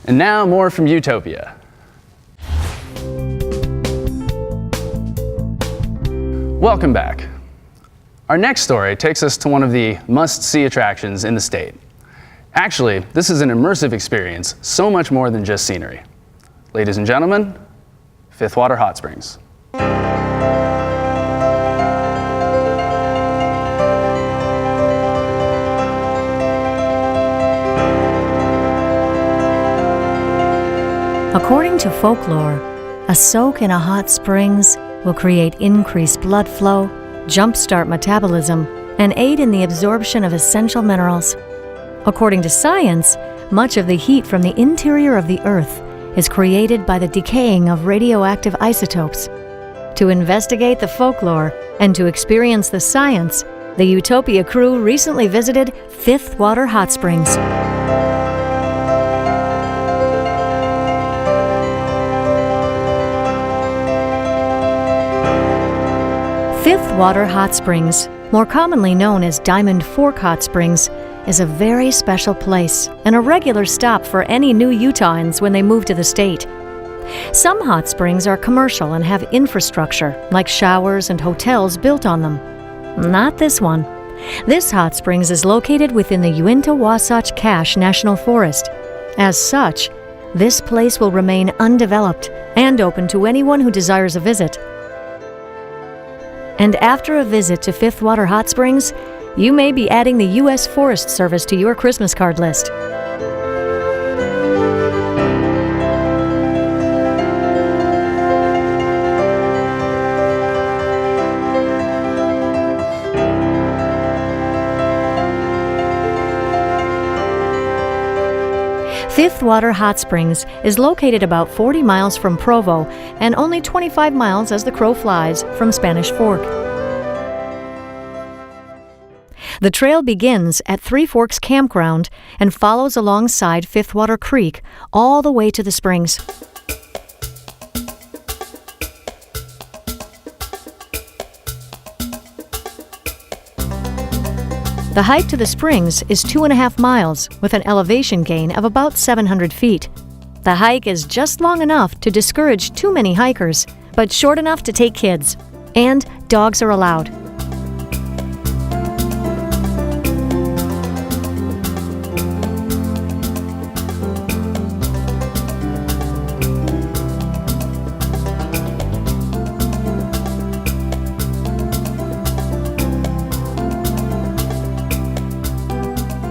And now more from Utopia. Welcome back. Our next story takes us to one of the must-see attractions in the state. Actually, this is an immersive experience, so much more than just scenery. Ladies and gentlemen, Fifth Water Hot Springs. According to folklore, a soak in a hot springs will create increased blood flow, jumpstart metabolism, and aid in the absorption of essential minerals. According to science, much of the heat from the interior of the Earth is created by the decaying of radioactive isotopes. To investigate the folklore and to experience the science, the Utopia crew recently visited Fifth Water Hot Springs. Fifth Water Hot Springs, more commonly known as Diamond Fork Hot Springs, is a very special place and a regular stop for any new Utahns when they move to the state. Some hot springs are commercial and have infrastructure, like showers and hotels built on them. Not this one. This hot springs is located within the Uinta-Wasatch Cache National Forest. As such, this place will remain undeveloped and open to anyone who desires a visit. And after a visit to Fifth Water Hot Springs, you may be adding the U.S. Forest Service to your Christmas card list. Fifth Water Hot Springs is located about 40 miles from Provo and only 25 miles as the crow flies from Spanish Fork. The trail begins at Three Forks Campground and follows alongside Fifth Water Creek all the way to the springs. The hike to the springs is 2.5 miles with an elevation gain of about 700 feet. The hike is just long enough to discourage too many hikers, but short enough to take kids. And dogs are allowed.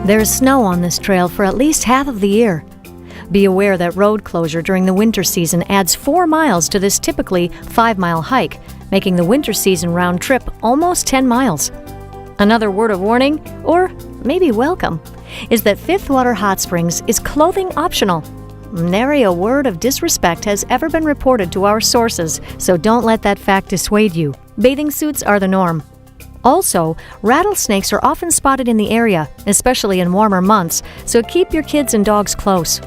There is snow on this trail for at least half of the year. Be aware that road closure during the winter season adds 4 miles to this typically 5-mile hike, making the winter season round trip almost 10 miles. Another word of warning, or maybe welcome, is that Fifth Water Hot Springs is clothing optional. Nary a word of disrespect has ever been reported to our sources, so don't let that fact dissuade you. Bathing suits are the norm. Also, rattlesnakes are often spotted in the area, especially in warmer months, so keep your kids and dogs close.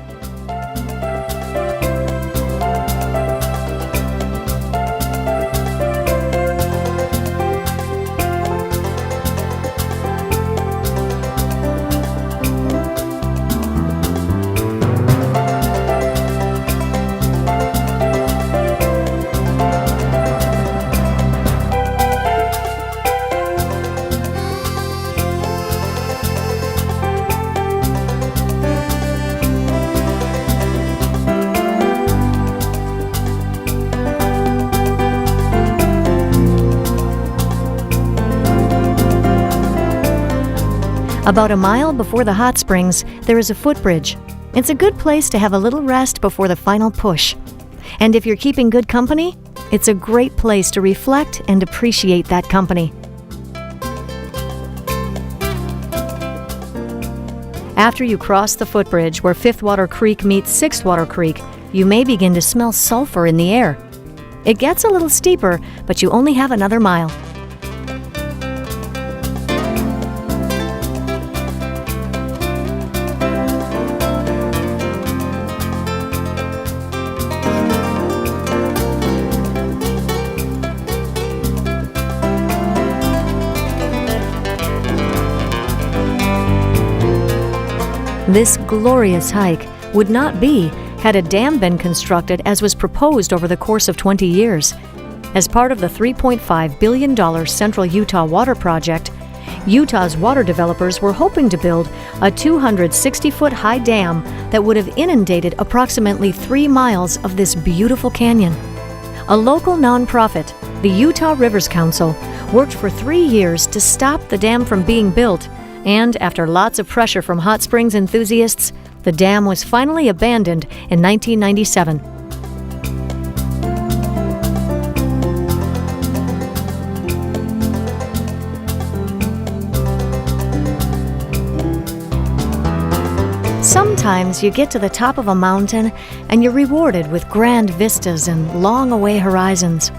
About a mile before the hot springs, there is a footbridge. It's a good place to have a little rest before the final push. And if you're keeping good company, it's a great place to reflect and appreciate that company. After you cross the footbridge where Fifth Water Creek meets Sixth Water Creek, you may begin to smell sulfur in the air. It gets a little steeper, but you only have another mile. This glorious hike would not be had a dam been constructed as was proposed over the course of 20 years. As part of the $3.5 billion Central Utah Water Project, Utah's water developers were hoping to build a 260-foot-high dam that would have inundated approximately 3 miles of this beautiful canyon. A local nonprofit, the Utah Rivers Council, worked for 3 years to stop the dam from being built, and after lots of pressure from hot springs enthusiasts, the dam was finally abandoned in 1997. Sometimes you get to the top of a mountain and you're rewarded with grand vistas and long-away horizons.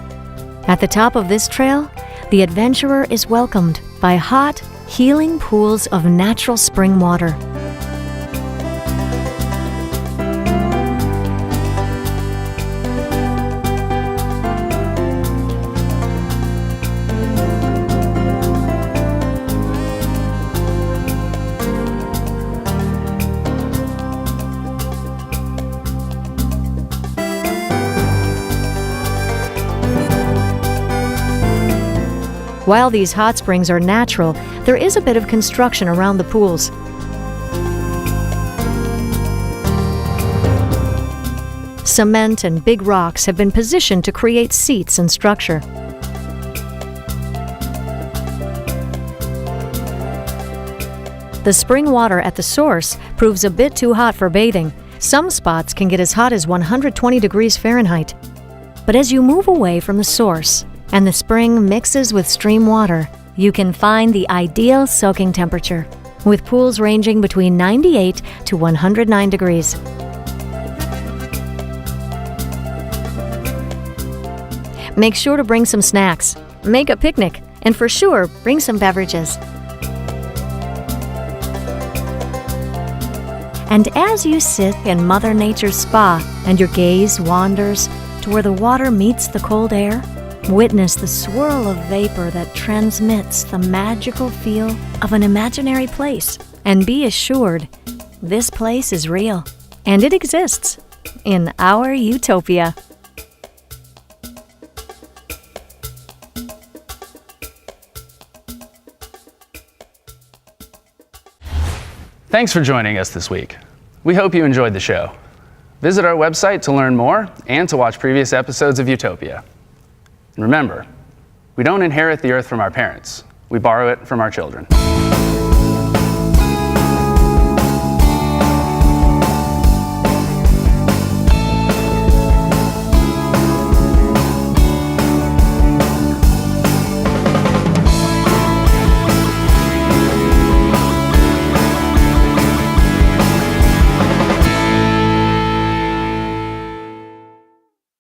At the top of this trail, the adventurer is welcomed by hot, healing pools of natural spring water. While these hot springs are natural, there is a bit of construction around the pools. Cement and big rocks have been positioned to create seats and structure. The spring water at the source proves a bit too hot for bathing. Some spots can get as hot as 120 degrees Fahrenheit. But as you move away from the source, and the spring mixes with stream water, you can find the ideal soaking temperature, with pools ranging between 98 to 109 degrees. Make sure to bring some snacks, make a picnic, and for sure, bring some beverages. And as you sit in Mother Nature's spa and your gaze wanders to where the water meets the cold air, witness the swirl of vapor that transmits the magical feel of an imaginary place. And be assured, this place is real, and it exists in our utopia. Thanks for joining us this week. We hope you enjoyed the show. Visit our website to learn more and to watch previous episodes of Utopia. And remember, we don't inherit the earth from our parents. We borrow it from our children.